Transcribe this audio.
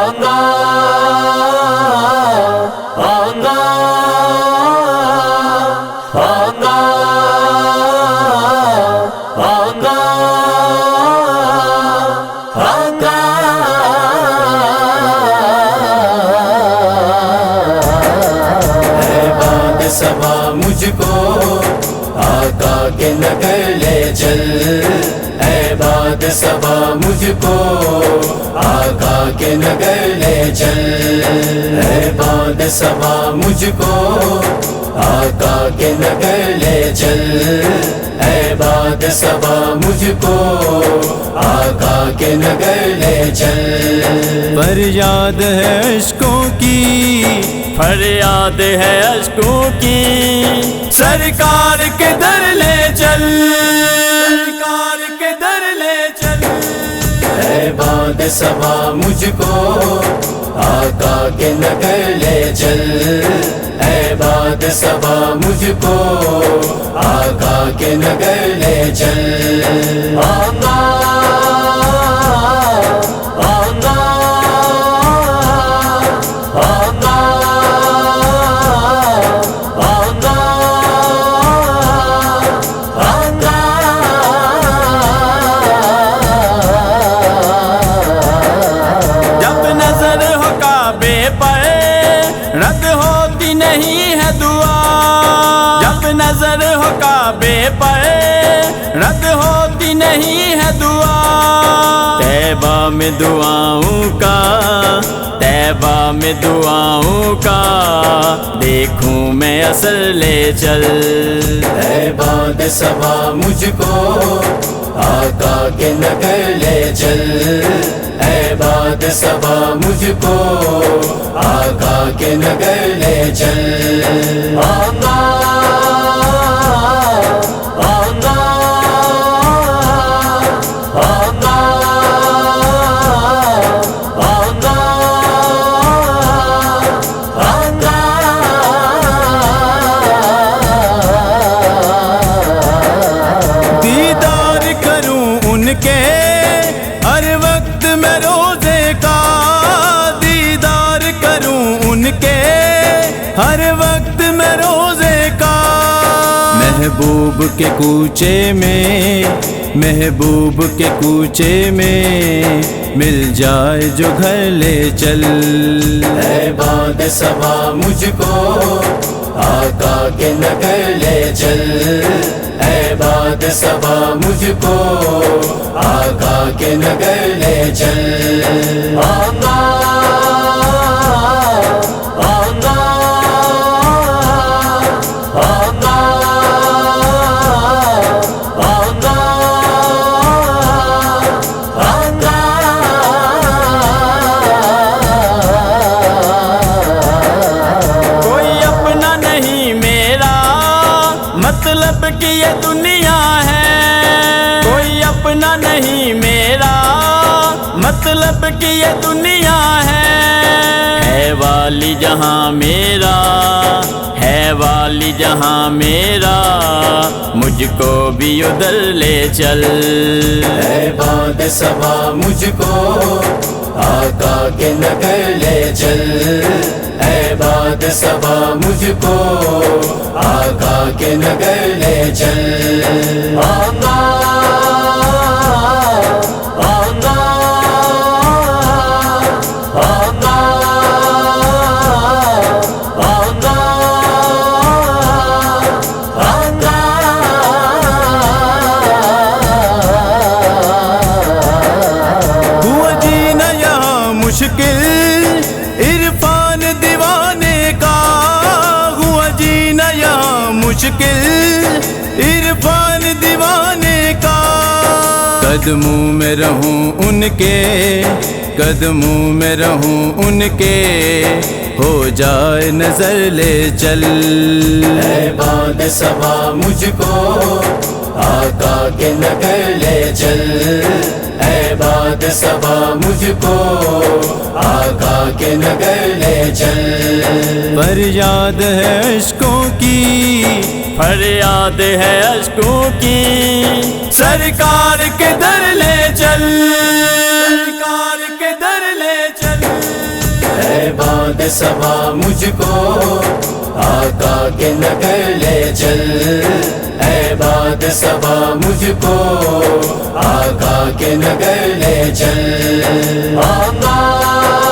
آنگا آنگا آنگا آنگا آنگا اے باد صبا مجھ کو آقا کے نگر لے چل، اے باد صبا مجھ کو آقا کے نگر لے چل، اے باد صبا مجھ کو آقا کے نگر لے چل، اے باد صبا مجھ کو آقا کے نگر لے چل۔ فریاد ہے عشقوں کی، فریاد ہے اشکوں کی، سرکار کے در لے چل، سرکار کے در لے چل۔ اے باد صبا مجھ کو آقا کے نگر لے چل، اے باد صبا مجھ کو آقا کے نگر لے چل۔ آنگا آنگا آنگا آنگا آنگا جب نظر ہو کعبے پر رد ہوتی نہیں ہے دعا، جب نظر ہو کعبے پر رد ہوتی نہیں ہے دعا، طیبہ میں دعاؤں کا، طیبہ میں دعاؤں کا دیکھوں میں اثر لے چل۔ اے باد صبا مجھ کو آقا کے نگر لے چل، اے باد صبا مجھ کو آقا کے نگر لے چل۔ آنگا آنگا آنگا آنگا آنگا دیدار کروں ان کے ہر وقت میں روزے کا، دیدار کروں ان کے ہر وقت میں روزے کا، محبوب کے کوچے میں، محبوب کے کوچے میں مل جائے جو گھر لے چل۔ اے باد صبا مجھ کو آقا کے نگر لے چل، اے باد صبا مجھ کو آقا کے نگر لے چل۔ آنگا آنگا آنگا آنگا آنگا کوئی اپنا نہیں میرا، مطلب کہ یہ دنیا ہے، کوئی اپنا نہیں میرا، مطلب کہ یہ دنیا ہے والی جہاں میرا، ہے والی جہاں میرا، مجھ کو بھی ادھر لے چل۔ اے باد صبا مجھ کو آقا کے نگر لے چل، اے باد صبا مجھ کو آقا کے نگر لے چل۔ آنگا آنگا آنگا آنگا آنگا ہوا جینا یہاں مشکل عرفان دیوانے کا، ہوا جینا یہاں مشکل عرفان دیوانے کا، قدموں میں رہوں ان کے، قدموں میں رہوں ان کے، ہو جائے نظر لے چل۔ اے باد صبا مجھ کو آقا کے نگر لے چل، اے باد صبا مجھ کو آقا کے نگر لے چل۔ فریاد ہے عشقوں کی، فریاد ہے اشکوں کی، سرکار کے در لے چل، سرکار کے در لے چل۔ بعد صبا مجھ کو آقا کے نگر لے چل اے بعد صبا مجھ کو آقا کے نگر لے چل آقا